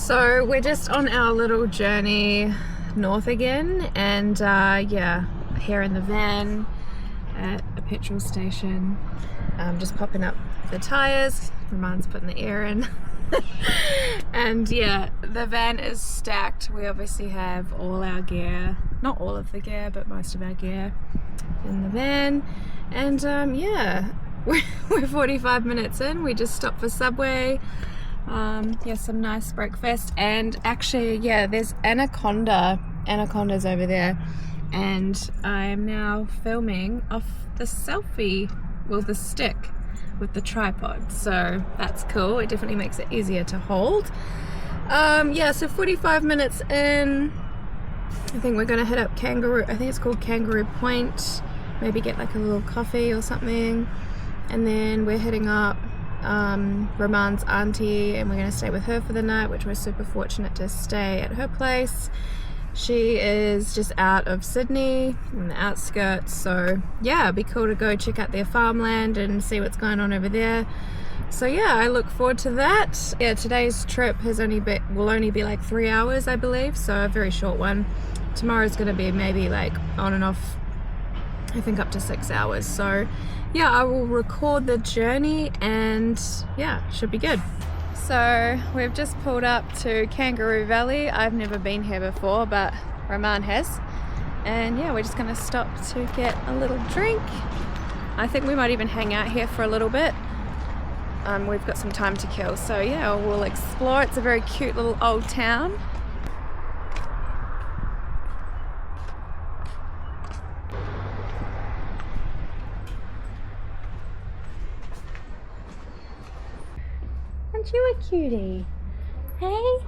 So we're just on our little journey north again, and yeah, here in the van at a petrol station, just popping up the tires. Roman's putting the air in. And yeah, the van is stacked. We obviously have all our gear, not all of the gear, but most of our gear in the van. And yeah, we're 45 minutes in. We just stopped for Subway. Yeah, some nice breakfast. And actually, yeah, there's anacondas over there, and I'm now filming off the selfie, well, the stick with the tripod, so that's cool. It definitely makes it easier to hold. Yeah, so 45 minutes in, I think we're gonna head up Kangaroo, I think it's called Kangaroo Point, maybe get like a little coffee or something, and then we're heading up Roman's auntie, and we're going to stay with her for the night, which we're super fortunate to stay at her place. She is just out of Sydney in the outskirts, so yeah, it'd be cool to go check out their farmland and see what's going on over there. So yeah, I look forward to that. Yeah, today's trip will only be like 3 hours, I believe, so a very short one. Tomorrow's going to be maybe like on and off, I think up to 6 hours. So yeah, I will record the journey, and yeah, should be good. So we've just pulled up to Kangaroo Valley. I've never been here before, but Roman has. And yeah, we're just gonna stop to get a little drink. I think we might even hang out here for a little bit. We've got some time to kill, so yeah, we'll explore. It's a very cute little old town. Aren't you a cutie? Hey?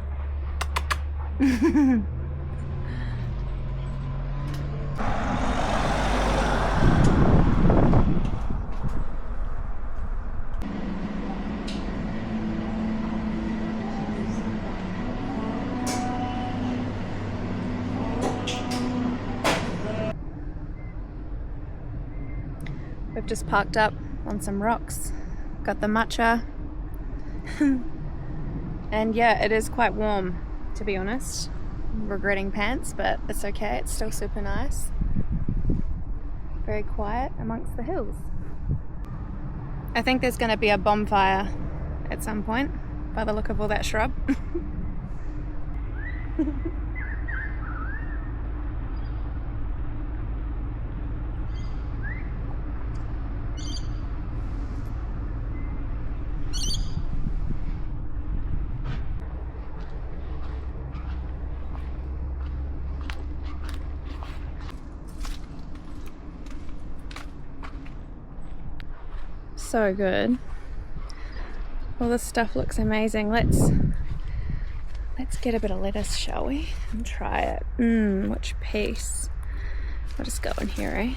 We've just parked up on some rocks. Got the matcha. And yeah, it is quite warm, to be honest. I'm regretting pants, but it's okay, it's still super nice. Very quiet amongst the hills. I think there's going to be a bonfire at some point by the look of all that shrub. So good. All this stuff looks amazing. Let's get a bit of lettuce, shall we? And try it. Which piece? I'll just go in here, eh?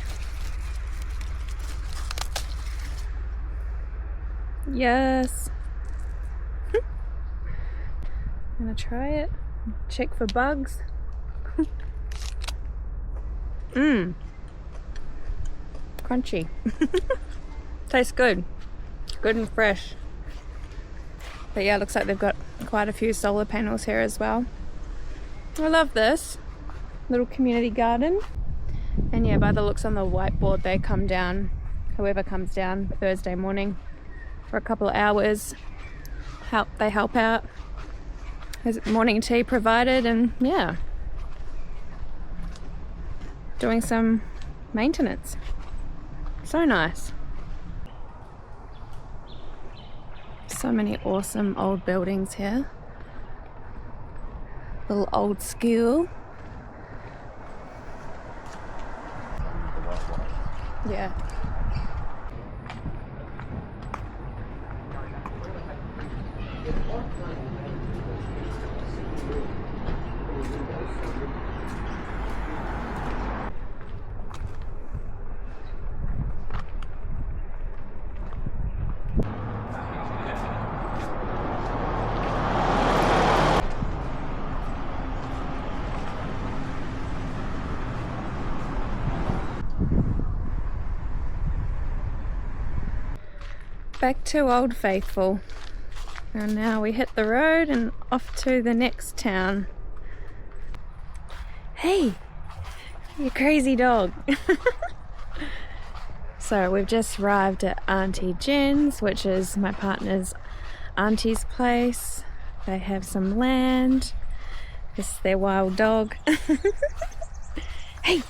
Yes. I'm gonna try it. Check for bugs. Crunchy. Tastes good. Good and fresh. But yeah, looks like they've got quite a few solar panels here as well. I love this little community garden. And yeah, by the looks on the whiteboard, they come down, whoever comes down Thursday morning for a couple of hours. They help out. There's morning tea provided, and yeah, doing some maintenance. So nice. So many awesome old buildings here. Little old school. Yeah. Back to Old Faithful. And now we hit the road and off to the next town. Hey, you crazy dog. So we've just arrived at Auntie Jin's, which is my partner's auntie's place. They have some land. This is their wild dog. Hey,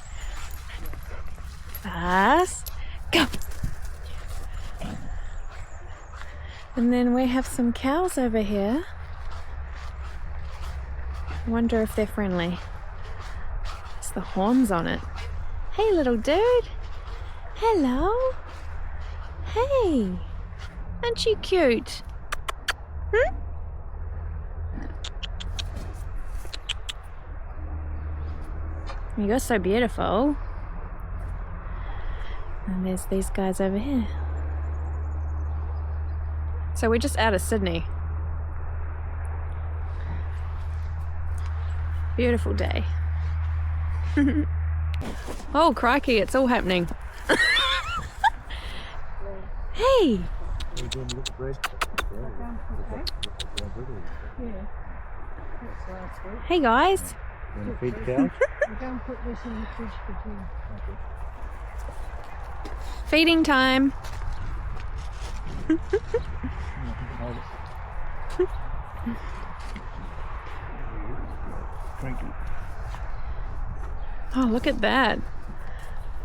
fast, go. And then we have some cows over here. I wonder if they're friendly. It's the horns on it. Hey little dude. Hello. Hey. Aren't you cute? Hmm? You're so beautiful. And there's these guys over here. So we're just out of Sydney. Beautiful day. Oh crikey, it's all happening. Hey! Hey guys! You want to feed the cows? I'm going to put this in the fridge for Jim. Feeding time. Oh, look at that.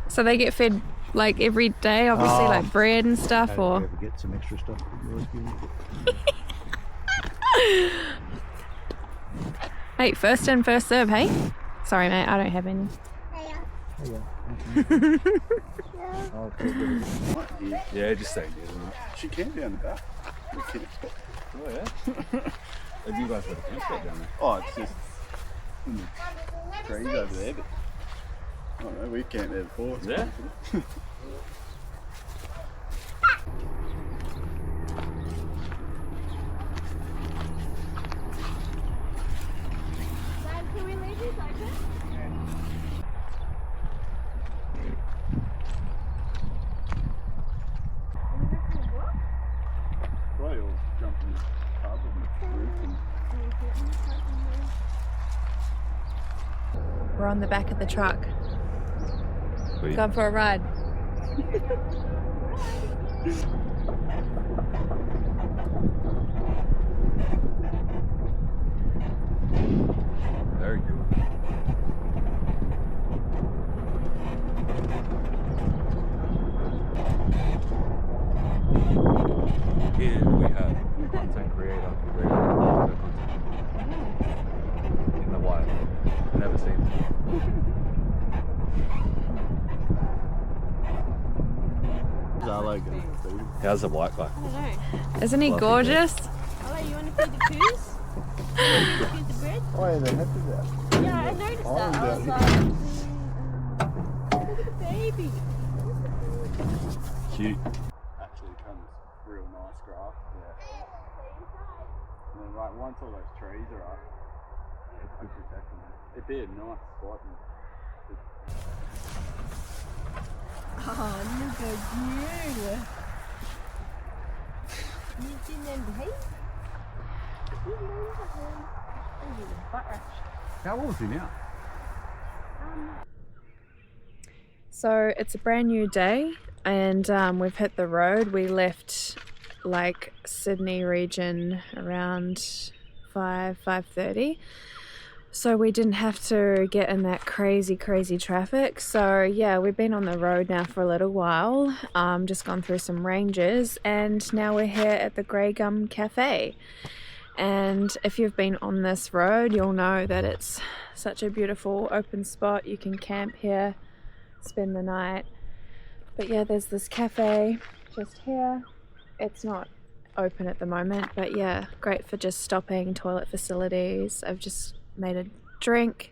So they get fed like every day, obviously, like bread and stuff, or... Ever get some extra stuff that you always give? Hey, first in, first serve, hey? Sorry, mate, I don't have any. Yeah, just stay there. She can down the back. Oh, yeah? Have you guys got a fence right down there? Oh, it's just in the trees over there, but I don't know, we've camped there before. Yeah? Can we leave these open? Well, you'll jump in the tub and roof and... We're on the back of the truck. Sweet. Going for a ride. Very good. Here we have content creator in the wild. Never seen it. How's the white guy? I don't know. Isn't he gorgeous? Oh, you want to feed the coos? You want to feed the bread? Oh yeah, they have to do that. Yeah, I noticed that. I was like, look at the baby. Cute. Actually comes real nice grass. Yeah. And then right once all those trees are up, it's good protection. It'd be a nice spot. Oh, look at you. You didn't behave? How old is he now? So it's a brand new day and we've hit the road. We left like Sydney region around 5:30. So we didn't have to get in that crazy traffic. So yeah, we've been on the road now for a little while, just gone through some ranges, and now we're here at the Grey Gum Cafe. And if you've been on this road, you'll know that it's such a beautiful open spot. You can camp here, spend the night. But yeah, there's this cafe just here. It's not open at the moment, but yeah, great for just stopping, toilet facilities. I've just made a drink,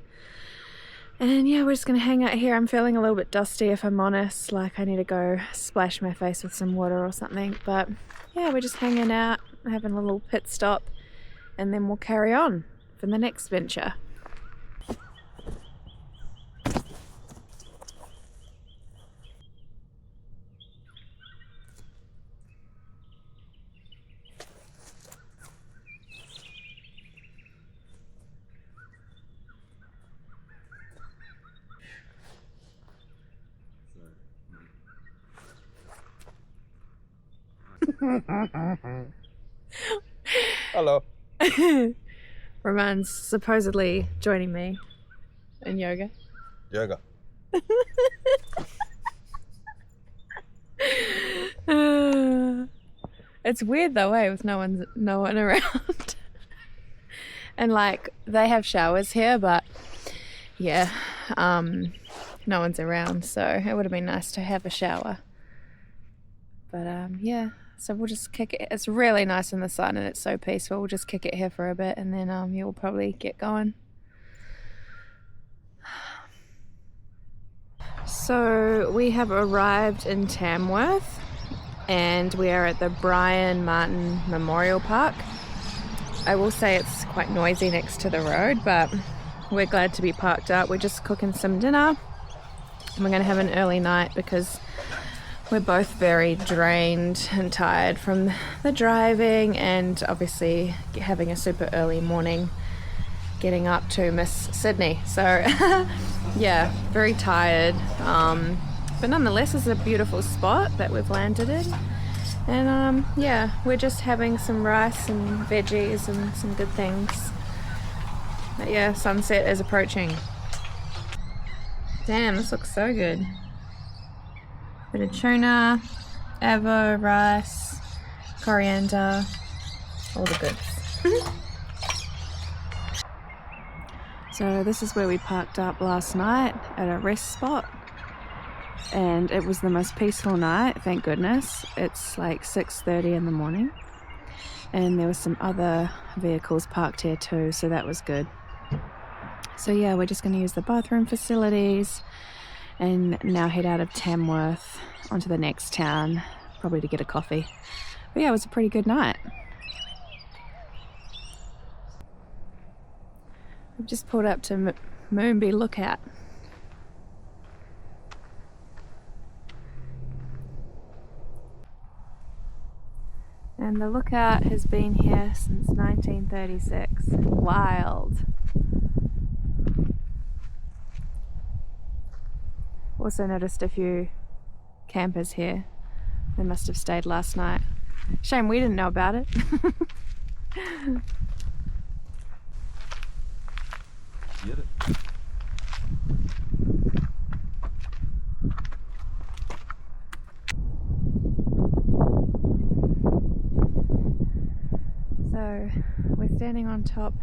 and yeah, we're just gonna hang out here. I'm feeling a little bit dusty, if I'm honest, like I need to go splash my face with some water or something, but yeah, we're just hanging out, having a little pit stop, and then we'll carry on for the next venture. Hello. Roman's supposedly joining me in yoga. Yoga. It's weird though, eh, with no one around. And like they have showers here, but yeah, no one's around, so it would have been nice to have a shower. But yeah, so we'll just kick it. It's really nice in the sun and it's so peaceful. We'll just kick it here for a bit and then yeah, we'll probably get going. So we have arrived in Tamworth and we are at the Brian Martin Memorial Park. I will say it's quite noisy next to the road, but we're glad to be parked up. We're just cooking some dinner and we're going to have an early night because we're both very drained and tired from the driving and obviously having a super early morning getting up to Miss Sydney. So yeah, very tired. But nonetheless, it's a beautiful spot that we've landed in. And yeah, we're just having some rice and veggies and some good things. But yeah, sunset is approaching. Damn, this looks so good. Bit of tuna, avo, rice, coriander, all the goods. So this is where we parked up last night at a rest spot. And it was the most peaceful night, thank goodness. It's like 6:30 in the morning. And there were some other vehicles parked here too, so that was good. So yeah, we're just going to use the bathroom facilities and now head out of Tamworth onto the next town, probably to get a coffee. But yeah, it was a pretty good night. We've just pulled up to Moonbeal Lookout. And the lookout has been here since 1936. Wild. Also noticed a few campers here. They must have stayed last night. Shame we didn't know about it. Get it. So we're standing on top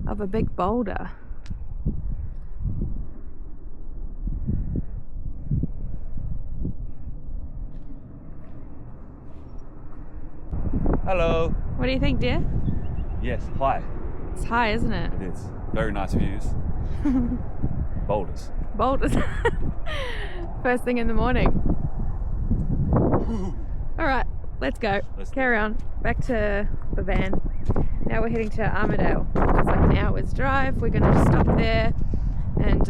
of a big boulder. Hello. What do you think, dear? Yes, hi. It's high, isn't it? It is. Very nice views. Boulders. Boulders. First thing in the morning. Alright, let's go. Carry on. Back to the van. Now we're heading to Armadale. It's like an hour's drive. We're going to just stop there and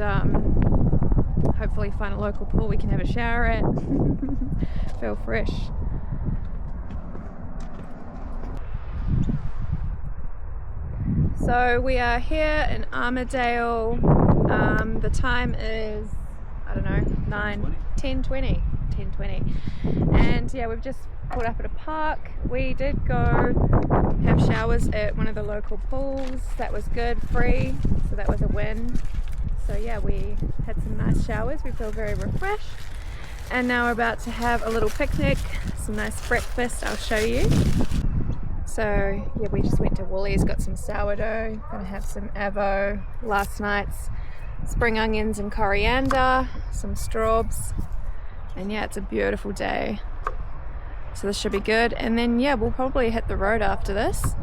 hopefully find a local pool we can have a shower at. Feel fresh. So we are here in Armadale. The time is, I don't know, 10:20. And yeah, we've just pulled up at a park. We did go have showers at one of the local pools. That was good, free, so that was a win. So yeah, we had some nice showers. We feel very refreshed. And now we're about to have a little picnic, some nice breakfast. I'll show you. So yeah, we just went to Woolies, got some sourdough, gonna have some avo, last night's spring onions and coriander, some straws, and yeah, it's a beautiful day. So this should be good. And then yeah, we'll probably hit the road after this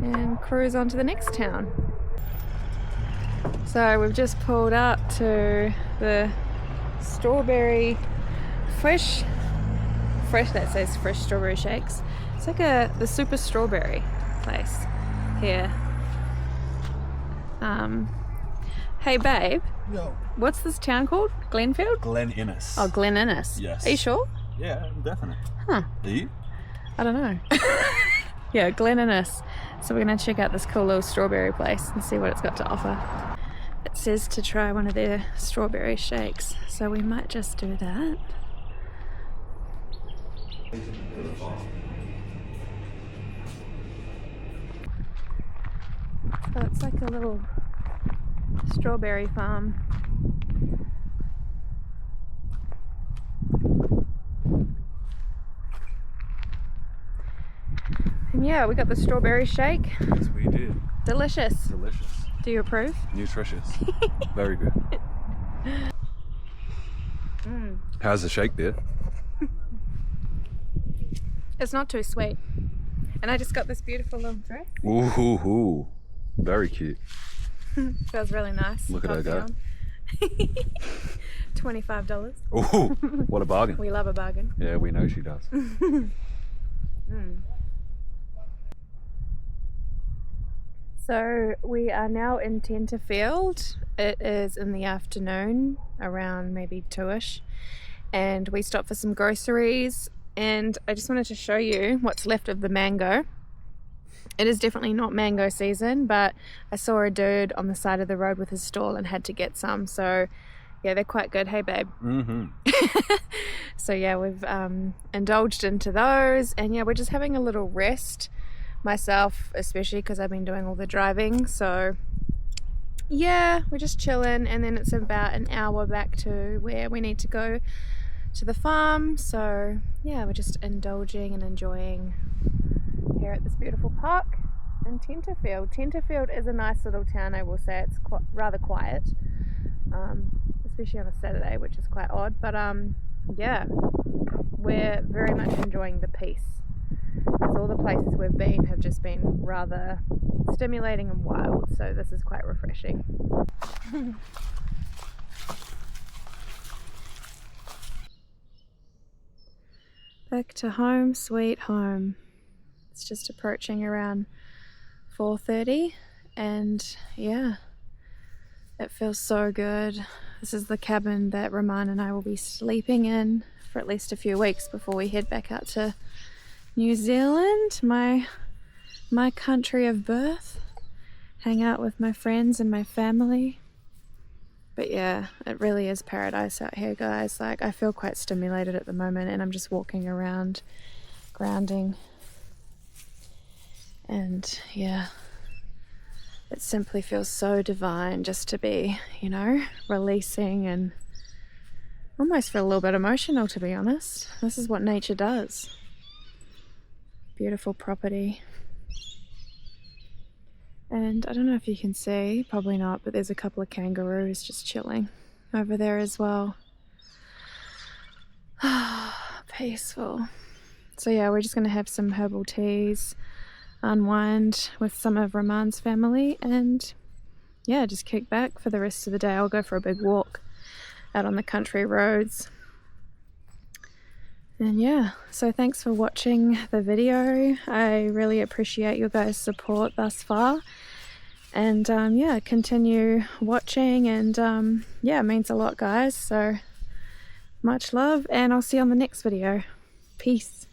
and cruise on to the next town. So we've just pulled up to the strawberry fresh, that says fresh strawberry shakes. It's like the super strawberry place here. Hey babe. Yo. What's this town called? Glenfield? Glen Innes. Oh, Glen Innes. Yes. Are you sure? Yeah, definitely. Huh. Are you? I don't know. Yeah, Glen Innes. So we're gonna check out this cool little strawberry place and see what it's got to offer. It says to try one of their strawberry shakes, so we might just do that. So it's like a little strawberry farm. And yeah, we got the strawberry shake. Yes, we did. Delicious. Delicious. Do you approve? Nutritious. Very good. How's the shake there? It's not too sweet. And I just got this beautiful little dress. Ooh, very cute. Feels really nice. Look at her go. $25. Ooh, what a bargain. We love a bargain. Yeah, we know she does. So we are now in Tenterfield. It is in the afternoon, around maybe 2ish, and we stopped for some groceries, and I just wanted to show you what's left of the mango. It is definitely not mango season, but I saw a dude on the side of the road with his stall and had to get some, so yeah, they're quite good. Hey babe. So yeah, we've indulged into those, and yeah, we're just having a little rest, myself especially, because I've been doing all the driving. So yeah, we're just chilling, and then it's about an hour back to where we need to go to the farm. So yeah, we're just indulging and enjoying here at this beautiful park in Tenterfield. Tenterfield is a nice little town, I will say. It's rather quiet, especially on a Saturday, which is quite odd, but yeah, we're very much enjoying the peace, because all the places we've been have just been rather stimulating and wild, so this is quite refreshing. Back to home, sweet home. It's just approaching around 4:30, and yeah, it feels so good. This is the cabin that Roman and I will be sleeping in for at least a few weeks before we head back out to New Zealand, my country of birth, hang out with my friends and my family. But yeah, it really is paradise out here, guys. Like, I feel quite stimulated at the moment, and I'm just walking around, grounding. And yeah, it simply feels so divine just to be, you know, releasing, and almost feel a little bit emotional, to be honest. This is what nature does. Beautiful property. And I don't know if you can see, probably not, but there's a couple of kangaroos just chilling over there as well. Peaceful. So yeah, we're just going to have some herbal teas, unwind with some of Roman's family, and yeah, just kick back for the rest of the day. I'll go for a big walk out on the country roads. And yeah, so thanks for watching the video. I really appreciate your guys' support thus far. And yeah, continue watching, and yeah, it means a lot, guys. So much love, and I'll see you on the next video. Peace.